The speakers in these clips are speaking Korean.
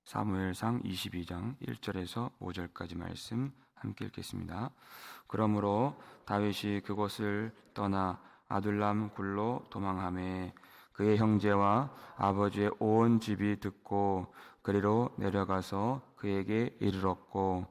사무엘상 22장 1절에서 5절까지 말씀 함께 읽겠습니다. 그러므로 다윗이 그곳을 떠나 아둘람 굴로 도망하매 그의 형제와 아버지의 온 집이 듣고 그리로 내려가서 그에게 이르렀고,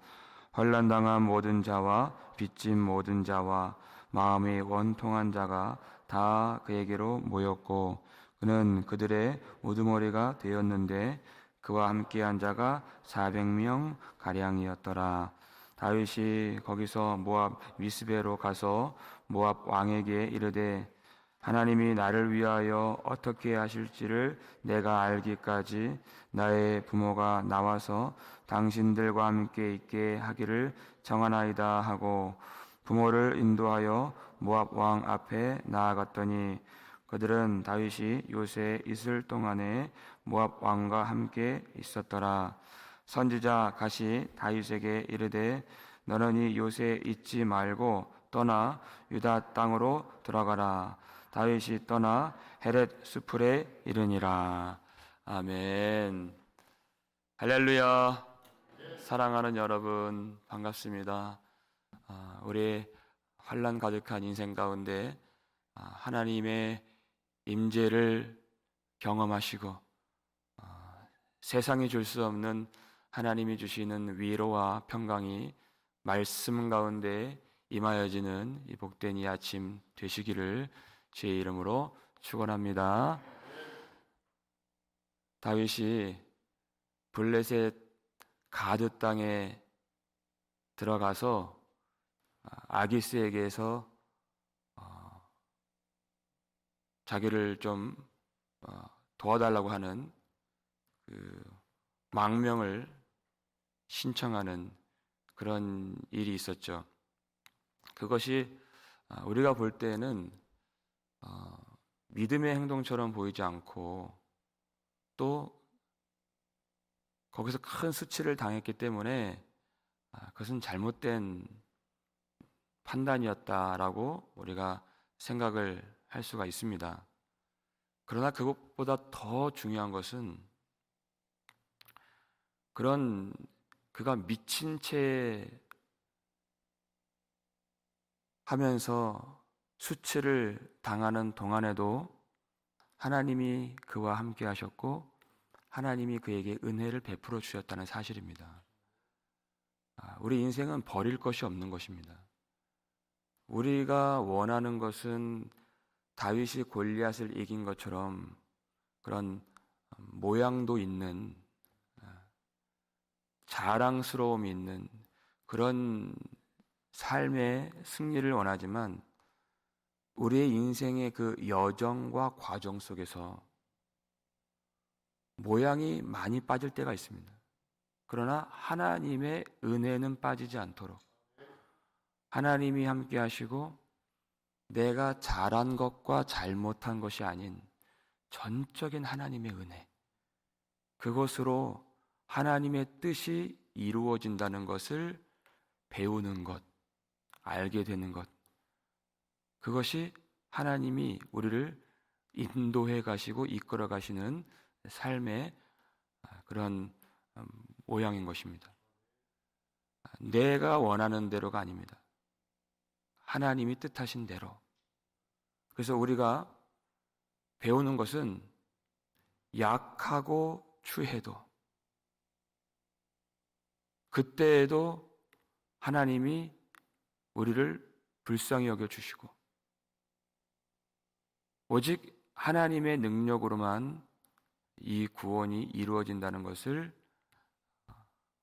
환난당한 모든 자와 빚진 모든 자와 마음이 원통한 자가 다 그에게로 모였고, 그는 그들의 우두머리가 되었는데 그와 함께한 자가 400명 가량이었더라. 다윗이 거기서 모압 미스베로 가서 모압 왕에게 이르되, 하나님이 나를 위하여 어떻게 하실지를 내가 알기까지 나의 부모가 나와서 당신들과 함께 있게 하기를 정하나이다 하고 부모를 인도하여 모압 왕 앞에 나아갔더니, 그들은 다윗이 요새에 있을 동안에 모압 왕과 함께 있었더라. 선지자 갓이 다윗에게 이르되, 너는 이 요새에 있지 말고 떠나 유다 땅으로 들어가라. 다윗이 떠나 헤렛 수풀에 이르니라. 아멘. 할렐루야. 사랑하는 여러분, 반갑습니다. 우리 환난 가득한 인생 가운데 하나님의 임재를 경험하시고 세상이 줄 수 없는 하나님이 주시는 위로와 평강이 말씀 가운데 임하여지는 이 복된 이 아침 되시기를 주의 이름으로 축원합니다. 다윗이 블레셋 가드 땅에 들어가서 아기스에게서 자기를 좀 도와달라고 하는 그 망명을 신청하는 그런 일이 있었죠. 그것이 우리가 볼 때는 믿음의 행동처럼 보이지 않고, 또 거기서 큰 수치를 당했기 때문에 그것은 잘못된 판단이었다라고 우리가 생각을 할 수가 있습니다. 그러나 그것보다 더 중요한 것은 그가 미친 채 하면서 수치를 당하는 동안에도 하나님이 그와 함께 하셨고 하나님이 그에게 은혜를 베풀어 주셨다는 사실입니다. 우리 인생은 버릴 것이 없는 것입니다. 우리가 원하는 것은 다윗이 골리앗을 이긴 것처럼 그런 모양도 있는, 자랑스러움이 있는 그런 삶의 승리를 원하지만, 우리의 인생의 그 여정과 과정 속에서 모양이 많이 빠질 때가 있습니다. 그러나 하나님의 은혜는 빠지지 않도록 하나님이 함께 하시고, 내가 잘한 것과 잘못한 것이 아닌 전적인 하나님의 은혜, 그것으로 하나님의 뜻이 이루어진다는 것을 배우는 것, 알게 되는 것, 그것이 하나님이 우리를 인도해 가시고 이끌어 가시는 삶의 그런 모양인 것입니다. 내가 원하는 대로가 아닙니다. 하나님이 뜻하신 대로. 그래서 우리가 배우는 것은 약하고 추해도 그때에도 하나님이 우리를 불쌍히 여겨주시고, 오직 하나님의 능력으로만 이 구원이 이루어진다는 것을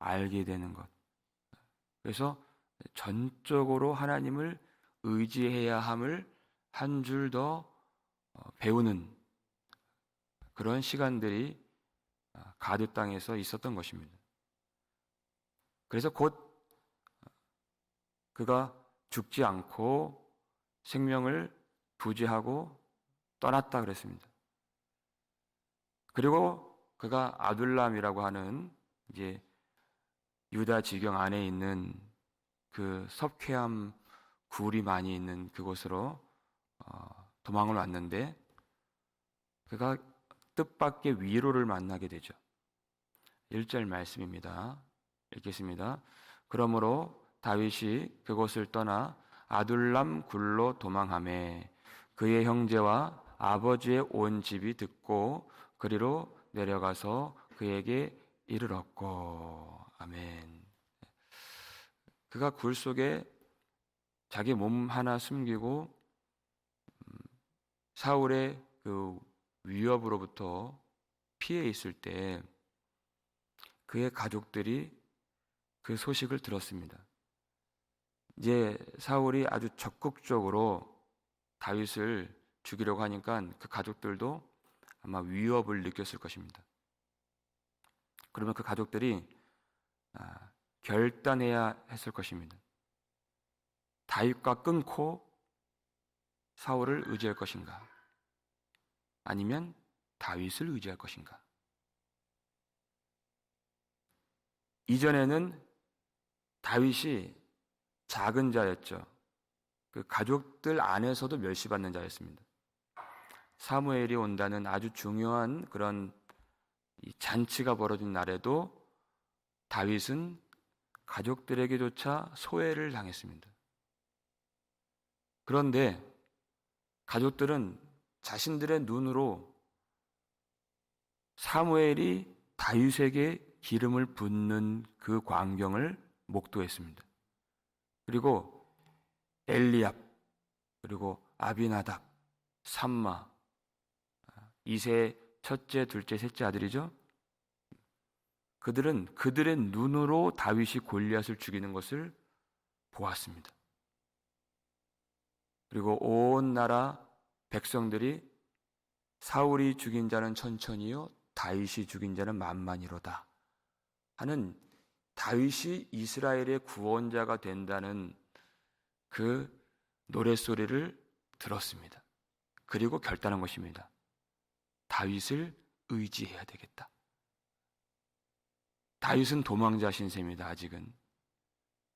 알게 되는 것. 그래서 전적으로 하나님을 의지해야 함을 한 줄 더 배우는 그런 시간들이 가드 땅에서 있었던 것입니다. 그래서 곧 그가 죽지 않고 생명을 부지하고 떠났다 그랬습니다. 그리고 그가 아둘람이라고 하는 이제 유다 지경 안에 있는 그 석회암 굴이 많이 있는 그곳으로 도망을 왔는데, 그가 뜻밖의 위로를 만나게 되죠. 1절 말씀입니다. 읽겠습니다. 그러므로 다윗이 그곳을 떠나 아둘람 굴로 도망하매 그의 형제와 아버지의 온 집이 듣고 그리로 내려가서 그에게 이르렀고. 아멘. 그가 굴 속에 자기 몸 하나 숨기고 사울의 그 위협으로부터 피해 있을 때 그의 가족들이 그 소식을 들었습니다. 이제 사울이 아주 적극적으로 다윗을 죽이려고 하니까 그 가족들도 아마 위협을 느꼈을 것입니다. 그러면 그 가족들이 결단해야 했을 것입니다. 다윗과 끊고 사울을 의지할 것인가? 아니면 다윗을 의지할 것인가? 이전에는 다윗이 작은 자였죠. 그 가족들 안에서도 멸시받는 자였습니다. 사무엘이 온다는 아주 중요한 그런 잔치가 벌어진 날에도 다윗은 가족들에게조차 소외를 당했습니다. 그런데 가족들은 자신들의 눈으로 사무엘이 다윗에게 기름을 붓는 그 광경을 목도했습니다. 그리고 엘리압, 그리고 아비나답, 삼마, 이세의 첫째, 둘째, 셋째 아들이죠. 그들은 그들의 눈으로 다윗이 골리앗을 죽이는 것을 보았습니다. 그리고 온 나라 백성들이 사울이 죽인 자는 천천히요 다윗이 죽인 자는 만만이로다 하는, 다윗이 이스라엘의 구원자가 된다는 그 노랫소리를 들었습니다. 그리고 결단한 것입니다. 다윗을 의지해야 되겠다. 다윗은 도망자 신세입니다. 아직은.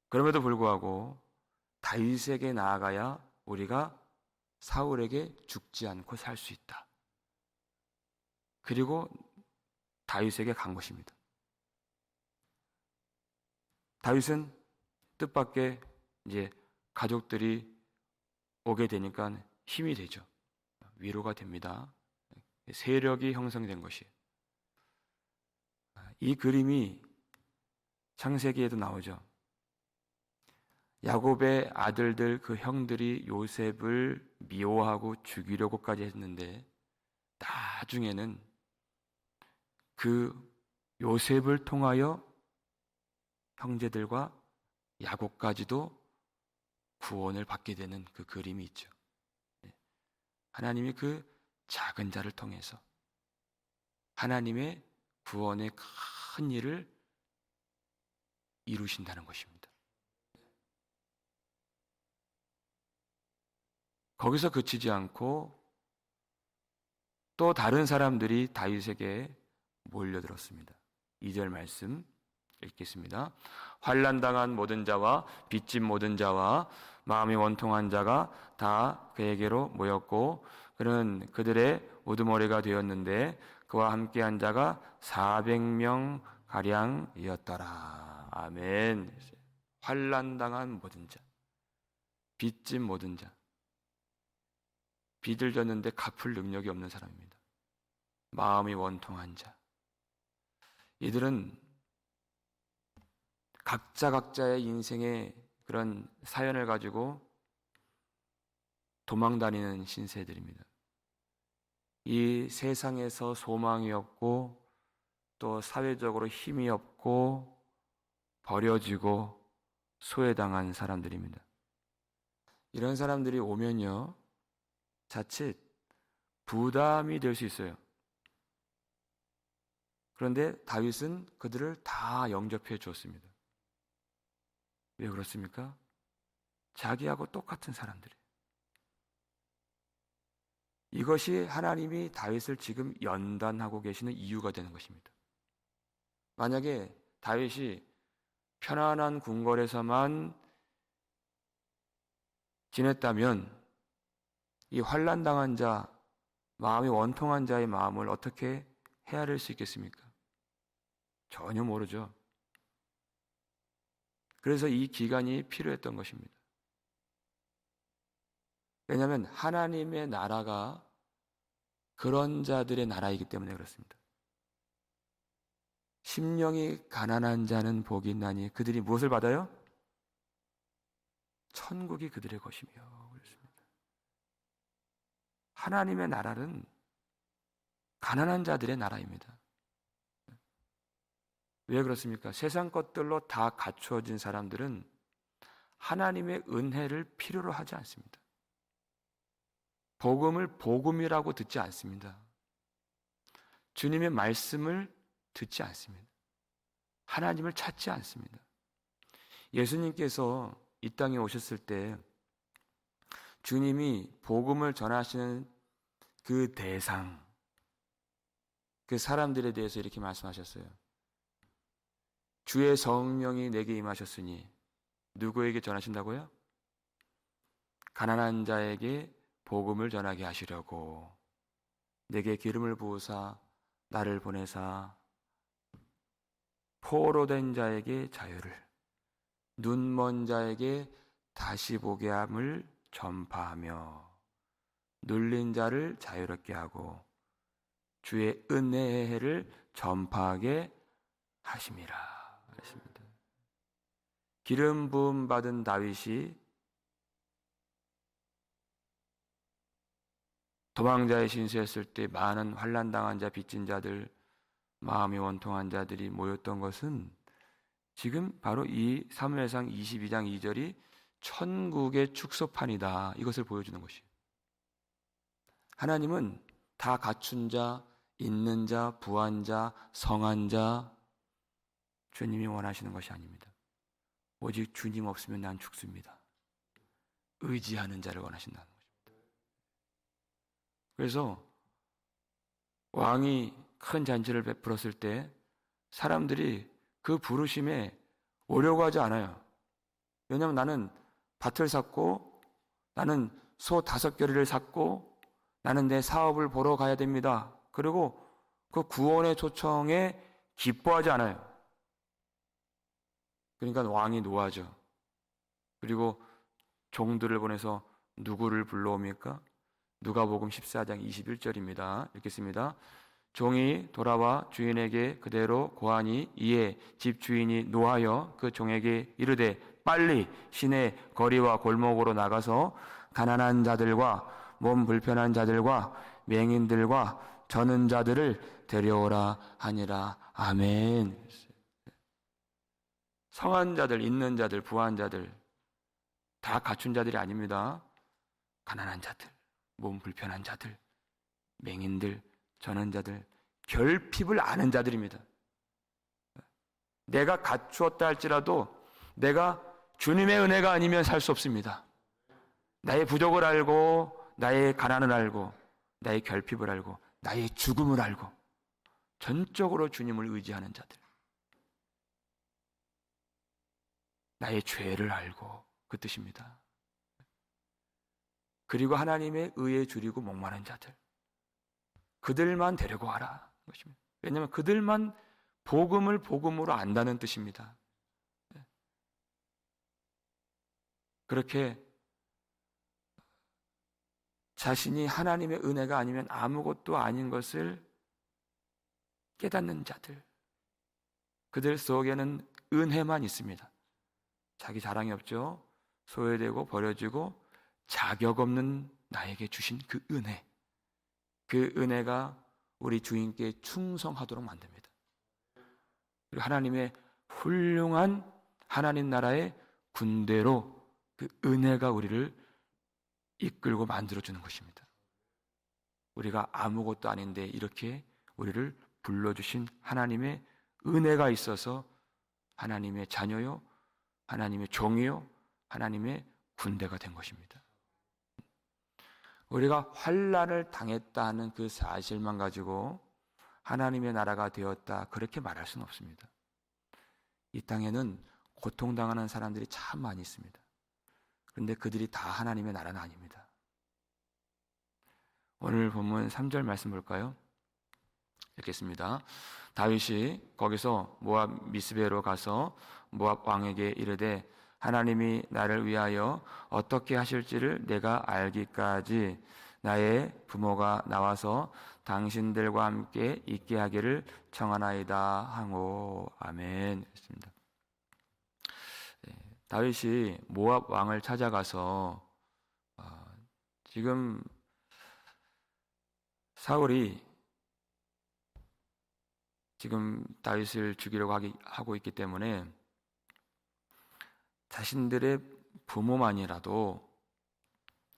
그럼에도 불구하고 다윗에게 나아가야 우리가 사울에게 죽지 않고 살 수 있다. 그리고 다윗에게 간 것입니다. 다윗은 뜻밖의 이제 가족들이 오게 되니까 힘이 되죠. 위로가 됩니다. 세력이 형성된 것이에요. 이 그림이 창세기에도 나오죠. 야곱의 아들들, 그 형들이 요셉을 미워하고 죽이려고까지 했는데 나중에는 그 요셉을 통하여 형제들과 야곱까지도 구원을 받게 되는 그 그림이 있죠. 하나님이 그 작은 자를 통해서 하나님의 구원의 큰 일을 이루신다는 것입니다. 거기서 그치지 않고 또 다른 사람들이 다윗에게 몰려들었습니다. 2절 말씀 읽겠습니다. 환난당한 모든 자와 빚진 모든 자와 마음이 원통한 자가 다 그에게로 모였고 그는 그들의 우두머리가 되었는데 그와 함께한 자가 400명 가량이었더라. 아멘. 환난당한 모든 자, 빚진 모든 자, 빚을 졌는데 갚을 능력이 없는 사람입니다. 마음이 원통한 자, 이들은 각자의 인생의 그런 사연을 가지고 도망다니는 신세들입니다. 이 세상에서 소망이 없고 또 사회적으로 힘이 없고 버려지고 소외당한 사람들입니다. 이런 사람들이 오면요, 자칫 부담이 될 수 있어요. 그런데 다윗은 그들을 다 영접해 주었습니다. 왜 그렇습니까? 자기하고 똑같은 사람들이에요. 이것이 하나님이 다윗을 지금 연단하고 계시는 이유가 되는 것입니다. 만약에 다윗이 편안한 궁궐에서만 지냈다면 이 환난당한 자, 마음이 원통한 자의 마음을 어떻게 헤아릴 수 있겠습니까? 전혀 모르죠. 그래서 이 기간이 필요했던 것입니다. 왜냐하면 하나님의 나라가 그런 자들의 나라이기 때문에 그렇습니다. 심령이 가난한 자는 복이 있나니 그들이 무엇을 받아요? 천국이 그들의 것이며 그렇습니다. 하나님의 나라는 가난한 자들의 나라입니다. 왜 그렇습니까? 세상 것들로 다 갖추어진 사람들은 하나님의 은혜를 필요로 하지 않습니다. 복음을 복음이라고 듣지 않습니다. 주님의 말씀을 듣지 않습니다. 하나님을 찾지 않습니다. 예수님께서 이 땅에 오셨을 때 주님이 복음을 전하시는 그 대상, 그 사람들에 대해서 이렇게 말씀하셨어요. 주의 성령이 내게 임하셨으니 누구에게 전하신다고요? 가난한 자에게 복음을 전하게 하시려고 내게 기름을 부으사 나를 보내사 포로된 자에게 자유를 눈먼 자에게 다시 보게 함을 전파하며 눌린 자를 자유롭게 하고 주의 은혜의 해를 전파하게 하심이라. 그렇습니다. 기름 부음 받은 다윗이 도망자의 신세였을 때 많은 환난 당한 자, 빚진 자들, 마음이 원통한 자들이 모였던 것은 지금 바로 이 사무엘상 22장 2절이 천국의 축소판이다. 이것을 보여주는 것이에요. 하나님은 다 갖춘 자, 있는 자, 부한 자, 성한 자, 주님이 원하시는 것이 아닙니다. 오직 주님 없으면 난 죽습니다. 의지하는 자를 원하신다는 것입니다. 그래서 왕이 큰 잔치를 베풀었을 때 사람들이 그 부르심에 오려고 하지 않아요. 왜냐하면 나는 밭을 샀고 나는 소 5겨리를 샀고 나는 내 사업을 보러 가야 됩니다. 그리고 그 구원의 초청에 기뻐하지 않아요. 그러니까 왕이 노하죠. 그리고 종들을 보내서 누구를 불러옵니까? 누가복음 14장 21절입니다. 읽겠습니다. 종이 돌아와 주인에게 그대로 고하니 이에 집 주인이 노하여 그 종에게 이르되 빨리 시내 거리와 골목으로 나가서 가난한 자들과 몸 불편한 자들과 맹인들과 저는 자들을 데려오라 하니라. 아멘. 성한 자들, 있는 자들, 부한 자들 다 갖춘 자들이 아닙니다. 가난한 자들, 몸 불편한 자들, 맹인들, 전원자들, 결핍을 아는 자들입니다. 내가 갖추었다 할지라도 내가 주님의 은혜가 아니면 살 수 없습니다. 나의 부족을 알고 나의 가난을 알고 나의 결핍을 알고 나의 죽음을 알고 전적으로 주님을 의지하는 자들, 나의 죄를 알고 그 뜻입니다. 그리고 하나님의 의에 줄이고 목마른 자들, 그들만 데리고 와라 것입니다. 왜냐하면 그들만 복음을 복음으로 안다는 뜻입니다. 그렇게 자신이 하나님의 은혜가 아니면 아무것도 아닌 것을 깨닫는 자들, 그들 속에는 은혜만 있습니다. 자기 자랑이 없죠. 소외되고 버려지고 자격 없는 나에게 주신 그 은혜, 그 은혜가 우리 주인께 충성하도록 만듭니다. 그리고 하나님의 훌륭한 하나님 나라의 군대로 그 은혜가 우리를 이끌고 만들어주는 것입니다. 우리가 아무것도 아닌데 이렇게 우리를 불러주신 하나님의 은혜가 있어서 하나님의 자녀요, 하나님의 종이요, 하나님의 군대가 된 것입니다. 우리가 환난을 당했다 하는 그 사실만 가지고 하나님의 나라가 되었다 그렇게 말할 수는 없습니다. 이 땅에는 고통당하는 사람들이 참 많이 있습니다. 그런데 그들이 다 하나님의 나라는 아닙니다. 오늘 본문 3절 말씀 볼까요? 읽겠습니다. 다윗이 거기서 모압 미스베로 가서 모압 왕에게 이르되 하나님이 나를 위하여 어떻게 하실지를 내가 알기까지 나의 부모가 나와서 당신들과 함께 있게 하기를 청하나이다 하고. 아멘. 했습니다. 다윗이 모압 왕을 찾아가서 지금 사울이 지금 다윗을 죽이려고 하고 있기 때문에 자신들의 부모만이라도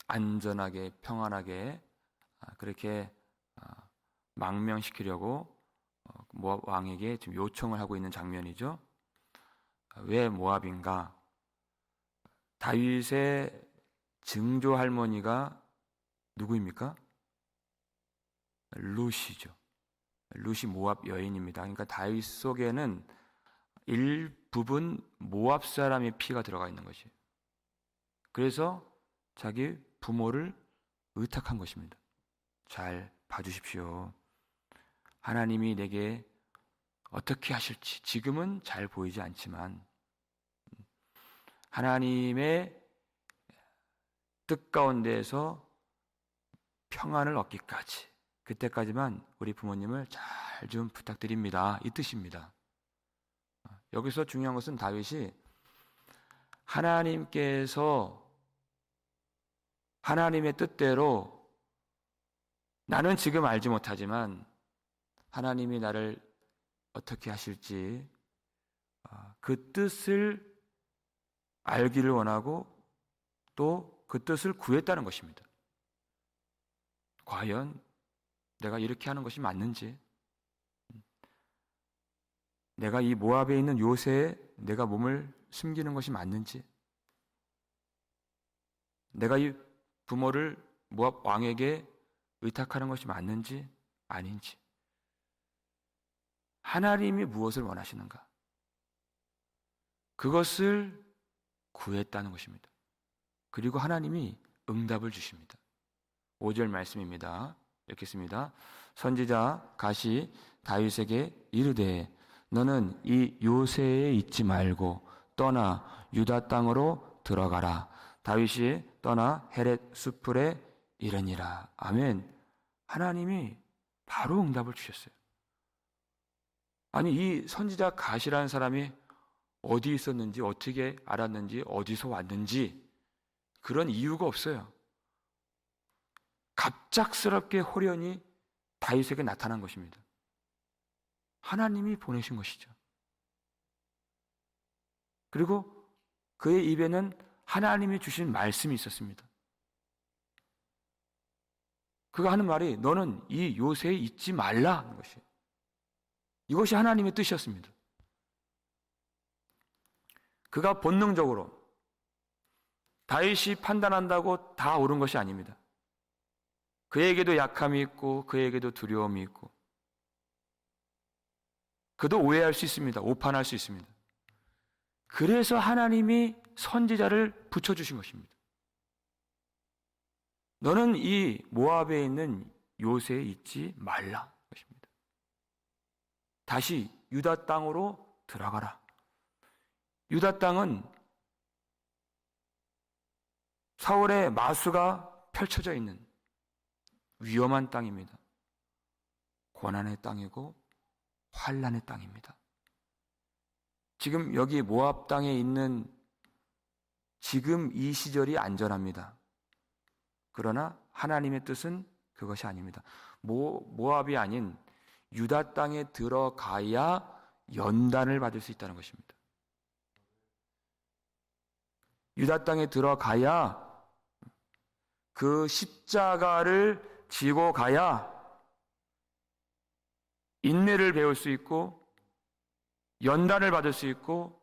안전하게 평안하게 그렇게 망명시키려고 모압 왕에게 지금 요청을 하고 있는 장면이죠. 왜 모압인가? 다윗의 증조 할머니가 누구입니까? 룻이죠. 룻이 모압 여인입니다. 그러니까 다윗 속에는 일부분 모압 사람의 피가 들어가 있는 것이에요. 그래서 자기 부모를 의탁한 것입니다. 잘 봐주십시오. 하나님이 내게 어떻게 하실지 지금은 잘 보이지 않지만 하나님의 뜻 가운데에서 평안을 얻기까지 그때까지만 우리 부모님을 잘 좀 부탁드립니다. 이 뜻입니다. 여기서 중요한 것은 다윗이 하나님께서 하나님의 뜻대로 나는 지금 알지 못하지만 하나님이 나를 어떻게 하실지 그 뜻을 알기를 원하고 또 그 뜻을 구했다는 것입니다. 과연 내가 이렇게 하는 것이 맞는지, 내가 이 모압에 있는 요새에 내가 몸을 숨기는 것이 맞는지, 내가 이 부모를 모압 왕에게 의탁하는 것이 맞는지 아닌지, 하나님이 무엇을 원하시는가, 그것을 구했다는 것입니다. 그리고 하나님이 응답을 주십니다. 5절 말씀입니다. 읽겠습니다. 선지자 갓이 다윗에게 이르되 너는 이 요새에 있지 말고 떠나 유다 땅으로 들어가라. 다윗이 떠나 헤렛 수풀에 이르니라. 아멘. 하나님이 바로 응답을 주셨어요. 아니 이 선지자 갓이라는 사람이 어디 있었는지 어떻게 알았는지 어디서 왔는지 그런 이유가 없어요. 갑작스럽게 호련히 다윗에게 나타난 것입니다. 하나님이 보내신 것이죠. 그리고 그의 입에는 하나님이 주신 말씀이 있었습니다. 그가 하는 말이 너는 이 요새에 있지 말라 하는 것이에요. 이것이 하나님의 뜻이었습니다. 그가 본능적으로 다윗이 판단한다고 다 옳은 것이 아닙니다. 그에게도 약함이 있고 그에게도 두려움이 있고 그도 오해할 수 있습니다. 오판할 수 있습니다. 그래서 하나님이 선지자를 붙여주신 것입니다. 너는 이 모압에 있는 요새에 있지 말라 것입니다. 다시 유다 땅으로 들어가라. 유다 땅은 사울의 마수가 펼쳐져 있는 위험한 땅입니다. 고난의 땅이고 환난의 땅입니다. 지금 여기 모압 땅에 있는 지금 이 시절이 안전합니다. 그러나 하나님의 뜻은 그것이 아닙니다. 모압이 아닌 유다 땅에 들어가야 연단을 받을 수 있다는 것입니다. 유다 땅에 들어가야 그 십자가를 지고 가야 인내를 배울 수 있고 연단을 받을 수 있고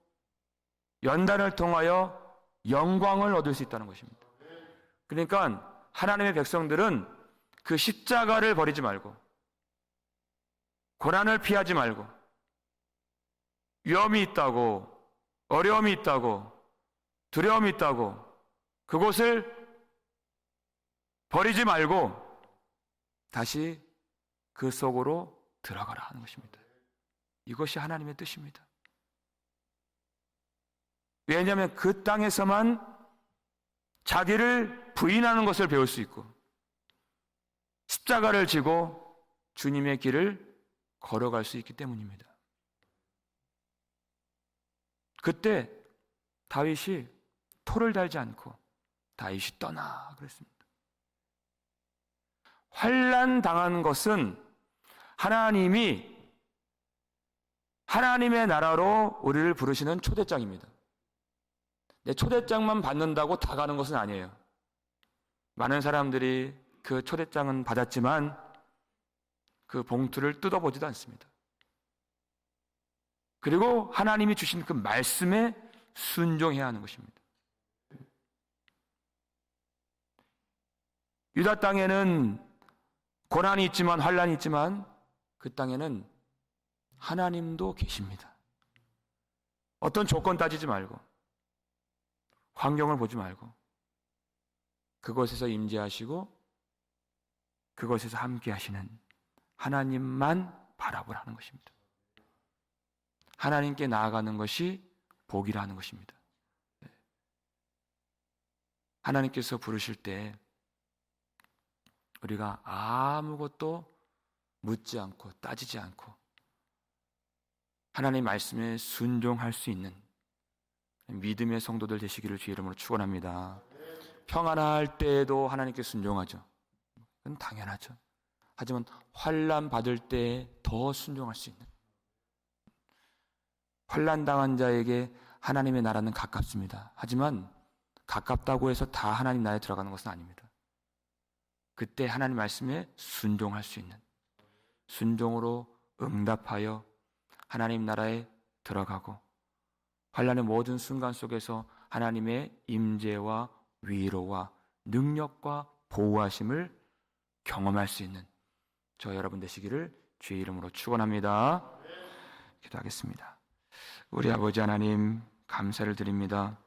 연단을 통하여 영광을 얻을 수 있다는 것입니다. 그러니까 하나님의 백성들은 그 십자가를 버리지 말고 고난을 피하지 말고 위험이 있다고 어려움이 있다고 두려움이 있다고 그곳을 버리지 말고 다시 그 속으로 들어가라 하는 것입니다. 이것이 하나님의 뜻입니다. 왜냐하면 그 땅에서만 자기를 부인하는 것을 배울 수 있고 십자가를 지고 주님의 길을 걸어갈 수 있기 때문입니다. 그때 다윗이 토를 달지 않고 다윗이 떠나 그랬습니다. 환난 당한 것은 하나님이 하나님의 나라로 우리를 부르시는 초대장입니다. 내 초대장만 받는다고 다 가는 것은 아니에요. 많은 사람들이 그 초대장은 받았지만 그 봉투를 뜯어보지도 않습니다. 그리고 하나님이 주신 그 말씀에 순종해야 하는 것입니다. 유다 땅에는 고난이 있지만 환난이 있지만 그 땅에는 하나님도 계십니다. 어떤 조건 따지지 말고 환경을 보지 말고 그것에서 임재하시고 그것에서 함께 하시는 하나님만 바라보라는 것입니다. 하나님께 나아가는 것이 복이라는 것입니다. 하나님께서 부르실 때 우리가 아무것도 묻지 않고 따지지 않고 하나님 말씀에 순종할 수 있는 믿음의 성도들 되시기를 주의 이름으로 축원합니다. 평안할 때에도 하나님께 순종하죠. 그건 당연하죠. 하지만 환난 받을 때 더 순종할 수 있는 환난 당한 자에게 하나님의 나라는 가깝습니다. 하지만 가깝다고 해서 다 하나님 나라에 들어가는 것은 아닙니다. 그때 하나님 말씀에 순종할 수 있는 순종으로 응답하여 하나님 나라에 들어가고 환난의 모든 순간 속에서 하나님의 임재와 위로와 능력과 보호하심을 경험할 수 있는 저 여러분 되시기를 주의 이름으로 축원합니다. 기도하겠습니다. 우리 아버지 하나님 감사를 드립니다.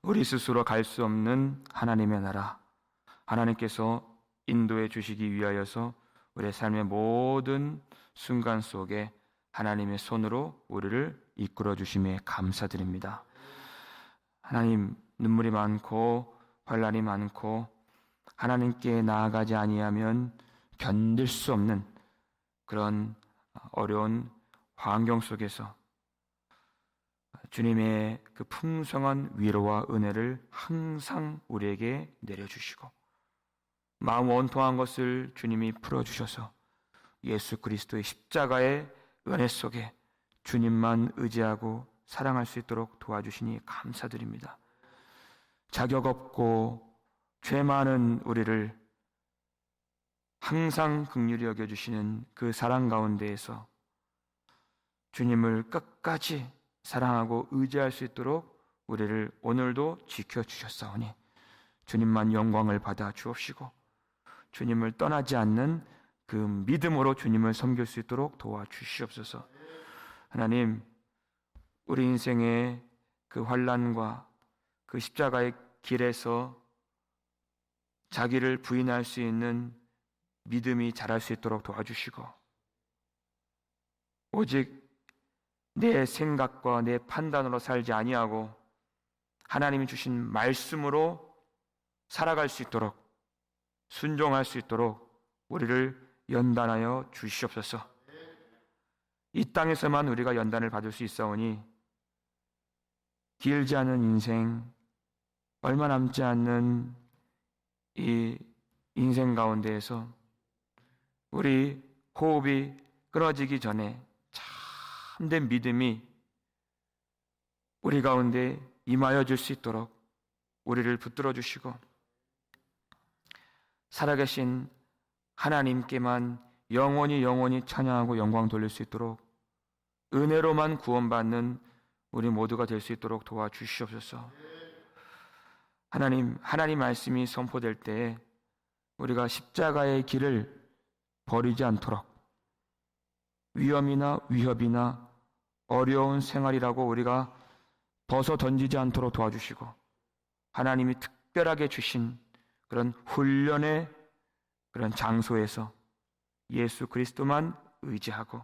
우리 스스로 갈 수 없는 하나님의 나라 하나님께서 인도해 주시기 위하여서 우리의 삶의 모든 순간 속에 하나님의 손으로 우리를 이끌어 주심에 감사드립니다. 하나님 눈물이 많고 환난이 많고 하나님께 나아가지 아니하면 견딜 수 없는 그런 어려운 환경 속에서 주님의 그 풍성한 위로와 은혜를 항상 우리에게 내려주시고 마음 원통한 것을 주님이 풀어주셔서 예수 그리스도의 십자가의 은혜 속에 주님만 의지하고 사랑할 수 있도록 도와주시니 감사드립니다. 자격 없고 죄 많은 우리를 항상 긍휼히 여겨주시는 그 사랑 가운데에서 주님을 끝까지 사랑하고 의지할 수 있도록 우리를 오늘도 지켜주셨사오니 주님만 영광을 받아 주옵시고 주님을 떠나지 않는 그 믿음으로 주님을 섬길 수 있도록 도와주시옵소서. 하나님, 우리 인생의 그 환난과 그 십자가의 길에서 자기를 부인할 수 있는 믿음이 자랄 수 있도록 도와주시고 오직 내 생각과 내 판단으로 살지 아니하고 하나님이 주신 말씀으로 살아갈 수 있도록 순종할 수 있도록 우리를 연단하여 주시옵소서. 이 땅에서만 우리가 연단을 받을 수 있사오니 길지 않은 인생, 얼마 남지 않는 이 인생 가운데에서 우리 호흡이 끊어지기 전에 참된 믿음이 우리 가운데 임하여 줄 수 있도록 우리를 붙들어 주시고 살아계신 하나님께만 영원히 찬양하고 영광 돌릴 수 있도록 은혜로만 구원받는 우리 모두가 될 수 있도록 도와주시옵소서. 하나님 말씀이 선포될 때에 우리가 십자가의 길을 버리지 않도록 위협이나 어려운 생활이라고 우리가 벗어 던지지 않도록 도와주시고 하나님이 특별하게 주신 그런 훈련의 그런 장소에서 예수 그리스도만 의지하고,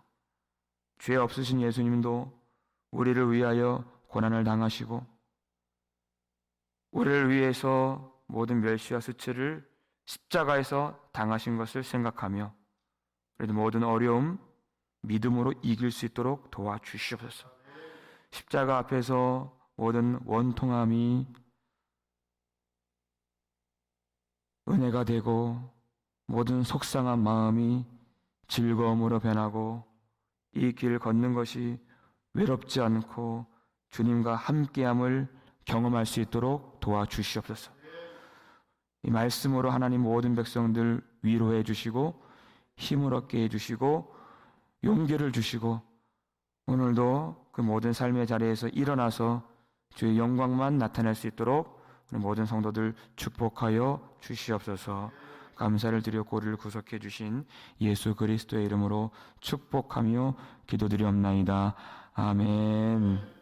죄 없으신 예수님도 우리를 위하여 고난을 당하시고 우리를 위해서 모든 멸시와 수치를 십자가에서 당하신 것을 생각하며 그래도 모든 어려움 믿음으로 이길 수 있도록 도와주시옵소서. 십자가 앞에서 모든 원통함이 은혜가 되고 모든 속상한 마음이 즐거움으로 변하고 이 길 걷는 것이 외롭지 않고 주님과 함께함을 경험할 수 있도록 도와주시옵소서. 이 말씀으로 하나님 모든 백성들 위로해 주시고 힘을 얻게 해주시고 용기를 주시고 오늘도 그 모든 삶의 자리에서 일어나서 주의 영광만 나타낼 수 있도록 모든 성도들 축복하여 주시옵소서. 감사를 드렸고 우리를 구속해 주신 예수 그리스도의 이름으로 축복하며 기도드리옵나이다. 아멘.